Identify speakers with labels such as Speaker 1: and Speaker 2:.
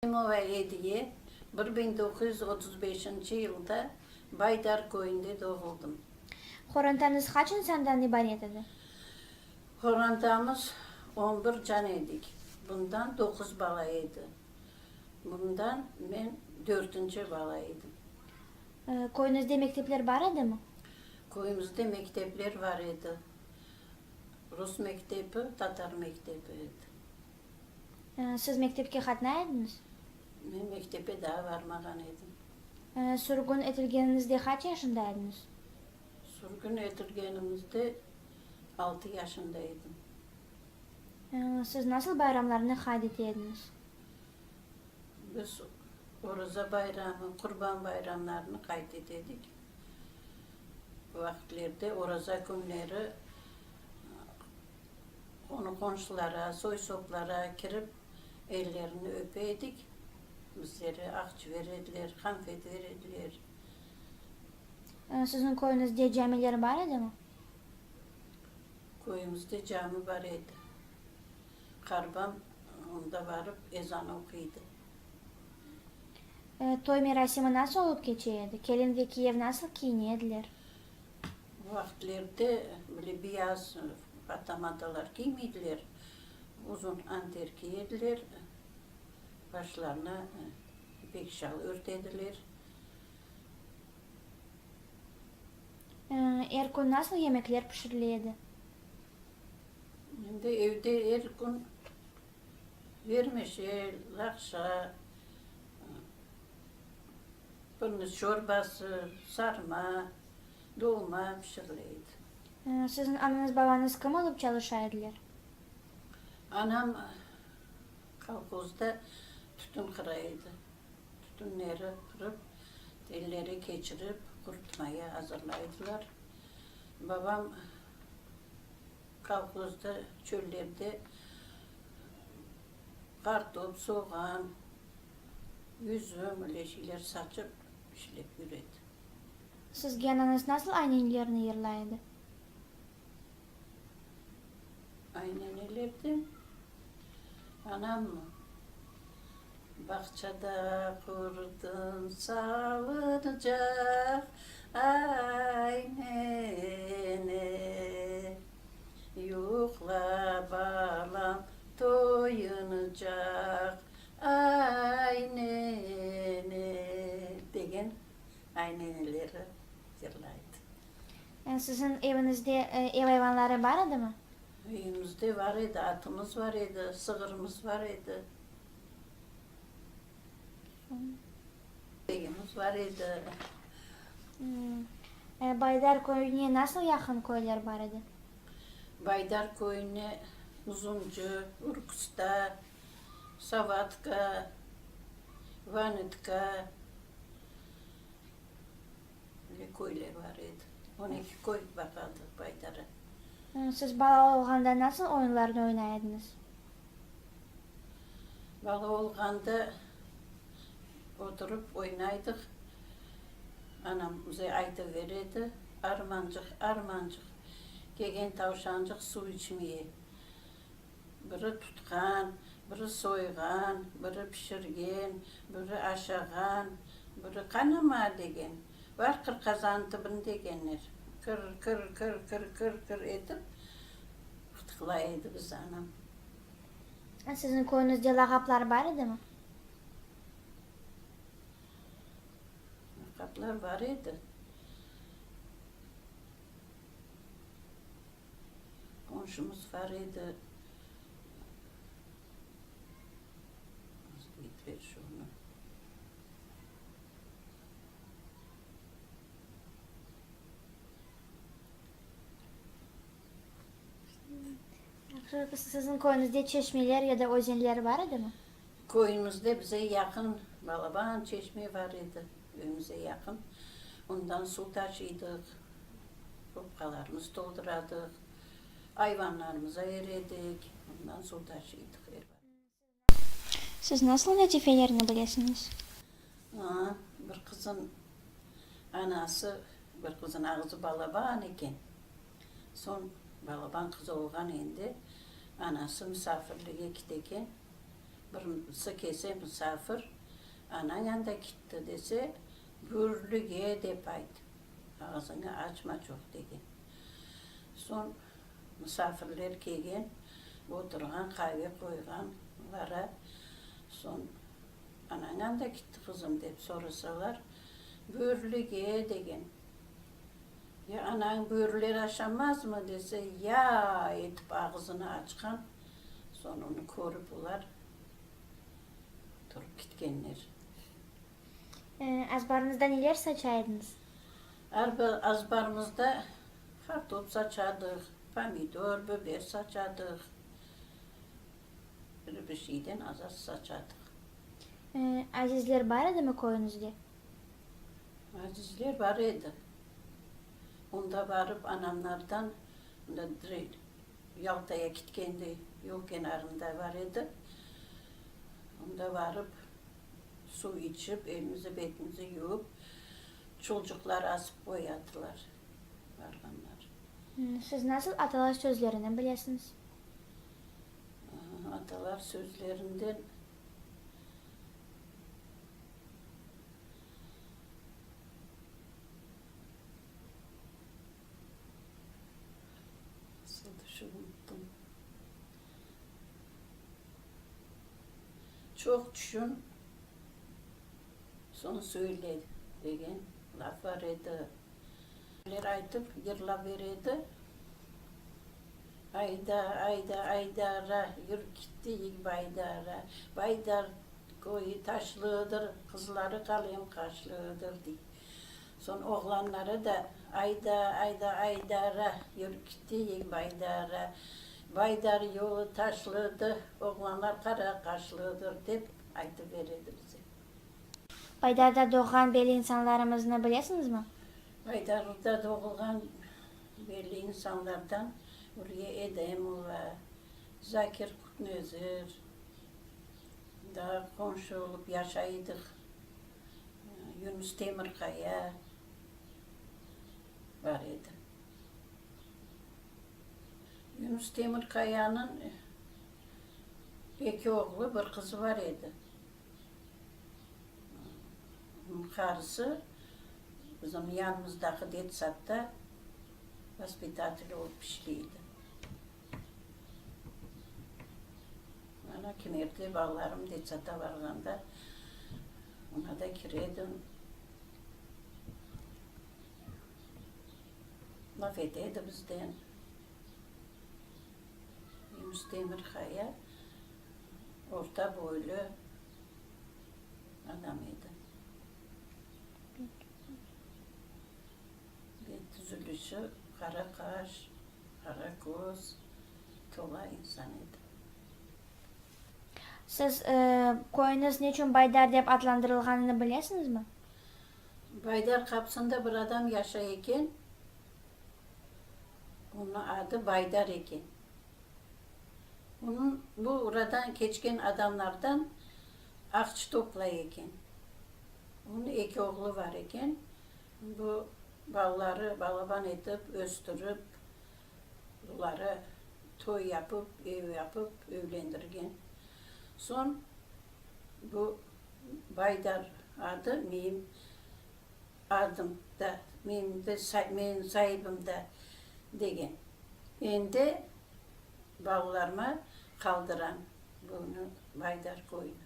Speaker 1: Limova Hediye 1935 yılda Baydar köyünde doğuldum.
Speaker 2: Xo'rantanız kaç insandan ibaret edi?
Speaker 1: Xo'rantamiz 11 can edik. Bundan 9 bala idi. Bundan ben 4. bala idim.
Speaker 2: Koyunuzda mektepler bar edimi?
Speaker 1: Köyümüzde mektepler var idi. Rus mektebi, Tatar mektebi idi.
Speaker 2: Siz mektepke qatnaydınız?
Speaker 1: Ben mektebe daha varmagan edim.
Speaker 2: Surgun etilgeninizde kaç yaşındaydınız?
Speaker 1: Sürgün etilgenimizde 6 yaşındaydım.
Speaker 2: Siz nasıl bayramlarını kaydediyordunuz?
Speaker 1: Biz Oruza bayramı, Kurban bayramlarını kaydededik. Bu vakitlerde Oruza günleri onu komşulara, soy soplara kirip ellerini öpeydik. Bizlere akçı verirdiler, konfet verirdiler.
Speaker 2: Sizin koyunuzda camiler bar edimi?
Speaker 1: Köyümüzde cami var idi. Karbam onda varıp ezan okuydu.
Speaker 2: Toy merasimi nasıl olup geçiyordu? Kelin ve Kiyev nasıl giyiniyediler?
Speaker 1: Bu vakitlerde böyle beyaz atamadalar giymediler. Uzun anter giydiler. Başlarına ipek şal örtediler.
Speaker 2: Erkun nasıl yemekler pişiriliyordu?
Speaker 1: Şimdi evde her gün vermişe, lakşa, pırnız çorbası, sarma, dolma pişiriliydi.
Speaker 2: Sizin ananız babanız kim olup çalışaydılar?
Speaker 1: Anam kolxozda tütün kıraydı. Tütünleri kırıp, telleri geçirip kurutmaya hazırlaydılar. Babam kolxozda, çöllerde kartop, soğan, üzüm, öyle şeyler saçıp işlep yürüdü.
Speaker 2: Sizge ananız nasıl annelerini yırlaydı?
Speaker 1: Aynen öyleydi. Anam mı? Bahçede kurdun salıncak, ay nene. Yukla balam toyunacak, ay nene. Degen ay neneleri yırlaydı.
Speaker 2: Sizin evinizde ev hayvanları bar edimi?
Speaker 1: Evimizde var idi, atımız var idi, sığırımız var idi. Evimiz var idi.
Speaker 2: Baydar köyüne nasıl yakın köyler bar edi?
Speaker 1: Baydar köyüne Uzuncu, Urkusta, Savatka, Vanitka böyle köyler var idi. 12 köy bakardı Baydar'a.
Speaker 2: Siz bala olganda nasıl oyunlarını oynaydınız?
Speaker 1: Bala olganda oturup oynaydık. Anam bize ayda verirdi. Armancık, armancık. Gegen tavşancık su içmeye. Biri tutkan, biri soygan, biri pişirgen, biri aşagan, biri kanama degen. Var kır kazantı bin degenler. Kır kır kır kır kır kır edip fıtıklaydı biz anam.
Speaker 2: Sizin köyünüzde lakaplar bar edimi?
Speaker 1: Kaplar var idi. Komşumuz var idi. Git ver şunu.
Speaker 2: Sizin köyünüzde çeşmeler ya da ozenler bar edimi?
Speaker 1: Köyümüzde bize yakın Balaban çeşme var idi. Evimize yakın. Ondan su taşıydık. Kopkalarımızı doldurardık. Hayvanlarımıza verirdik. Ondan su taşıydık.
Speaker 2: Siz nasıl vazifelerini bilesiniz?
Speaker 1: Bir kızın anası, bir kızın ağzı Balaban eken. Son Balaban kızı olgan endi. Anası misafirliğe gitken birisi kese misafir anan yanında gitti dese bürlüge dep aydı. Ağzını açma çok dedi. Son misafirler kelgen oturgan kahve koyganlara son anan yanında gitti kızım dep sorasalar bürlüge degen. Ya anan böğürleri aşamaz mı dese ya etip ağzını açkan sonra onu korup ular durup gitkenler.
Speaker 2: Azbarınızda neler saçaydınız?
Speaker 1: Azbarımızda kartop saçadık, pomidor, biber saçadık. Bir şeyden az saçadık.
Speaker 2: Azizler var idi mi koyunuzda?
Speaker 1: Azizler var idi. Onda varıp anamlardan onda direkt Yalta'ya gitkendi yol kenarında var idi. Onda varıp su içip elimizi betimizi yuvup çocuklar asıp boyadılar varganlar.
Speaker 2: Siz nasıl atalar sözlerinden bilirsiniz?
Speaker 1: Atalar sözlerinden unuttum. Çok düşün, son söyle degen laf var idi. Aytıp yırla verirdi. Aydara, yürü gitti baydara. Baydar koyu taşlıdır, kızları kalem kaşlıdır diye. Son oğlanları da aydara, yürü gitti baydara. Baydar yolu taşlıdır, oğlanlar kara kaşlıdır deyip aytıverirdi bize.
Speaker 2: Baydarda doğan belli insanlarımızı bilirsiniz mi?
Speaker 1: Baydar'da doğulgan belli insanlardan buraya Edemova, Zakir Kutnözür, daha komşu olup yaşaydık. Yunus Temirkaya var idi. Yunus Temirkaya'nın iki oğlu bir kızı var idi. Karısı bizim yanımızdaki Detsatta vaspitatil olup işliydi. Bana kimerdi bağlarım Detsatta varganda ona da kiredim. Laf edeydi bizden. Yunus Demirkaya orta boylu adamıydı. Bir düzülüşü, kara kaş, kara göz, tola insan idi.
Speaker 2: Siz koyunuz niçin Baydar dep adlandırılganını bilirsiniz mi?
Speaker 1: Baydar kapsında bir adam yaşayken, onun adı Baydar eken. Onun bu oradan geçken adamlardan akçı toplayken. Onun iki oğlu var eken. Bu balları balaban edip, östürüp, bunları toy yapıp, ev yapıp, evlendirgen. Son bu Baydar adı benim adımda, benim sahibimde degen. Ben de bağlarıma kaldıran bunu Baydar koyun.